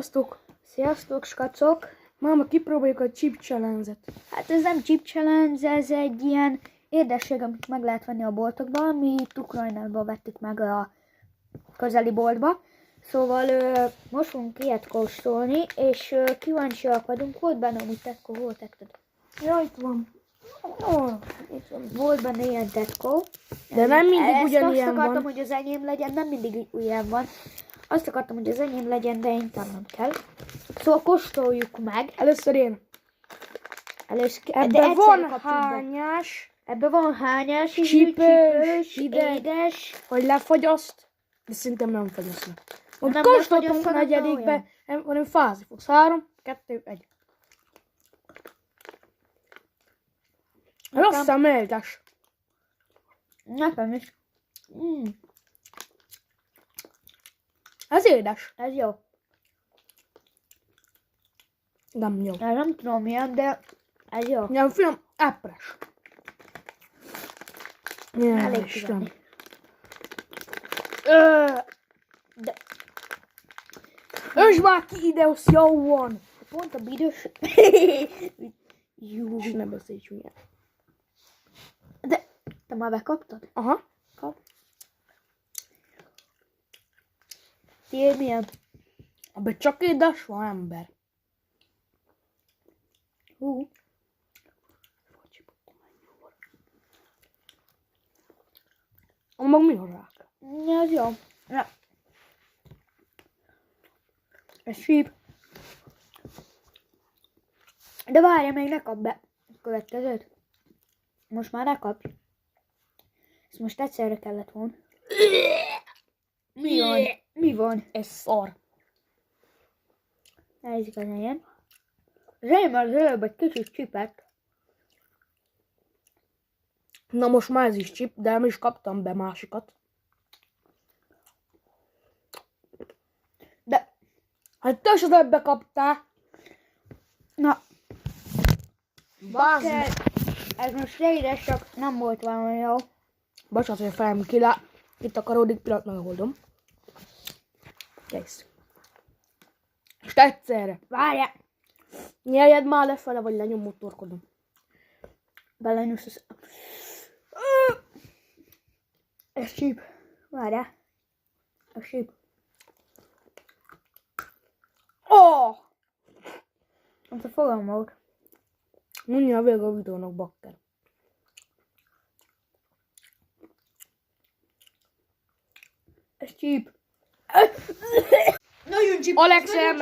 Sziasztok! Sziasztok, skacok! Máma, kipróbáljuk a chip challenge-et. Hát ez nem chip challenge, ez egy ilyen édesség, amit meg lehet venni a boltokban. Mi itt Ukrajnában vettük meg a közeli boltba. Szóval most fogunk ilyet kóstolni, és kíváncsiak vagyunk. Volt benne amúgy tetkó, hol tetted? Ja, itt van. Itt van. Volt benne ilyen tetkó. De nem mindig ugyanilyen azt akartam, van. hogy az enyém legyen, nem mindig ilyen van. Azt akartam, hogy az enyém legyen, de inkább nem kell. Szóval kóstoljuk meg. Először én. Ebben van hányás, Ebben van hányás, csípős, édes. hogy lefagyaszt, de szerintem nem fagyasztnak. Most Nem kóstoltunk a lefagyasztanak, negyedikbe, hanem fázni fogsz. 3, 2, 1. Rossz a meldas. Nekem is. Ez édes. Ez jó. Nem jó. Ez nem tudom milyen, de ez jó. Nem finom, epres. Elég Isten. kívánni. De Ösd már ki ide, az jó van. pont a büdös. Jó. És ne beszélj csúnyán. De te már bekaptad? Aha. Kap. Tiéd milyen? Abban csak édes van, ember. Mag mi a rák? Ez jó. Ja. Ez síp. De várj, még ne kap be a következőt. Most már ne kapj. Ezt most egyszerre kellett volna. Mi van? Mi van? Ez szar. Nézzük az enyém. Az enyém az előbb egy kicsit csipett. Na most már ez is chip, de nem is kaptam be másikat. De, Hát te se ebbe kaptál. na, Bazd. ez most édes, csak nem volt valami jó. Bocsánat, hogy a fejem kilá. Itt akaródik, pillanat megoldom. Kész. És egyszerre. Várjál! Nyeljed már lefele, vagy lenyomod torkodom. Belenyúlsz az... Ez csíp. Várjál. Ez csíp. Oh! Ott a fogam volt. Mondja a vége a videónak, bakker. Ez csíp. Alex elment.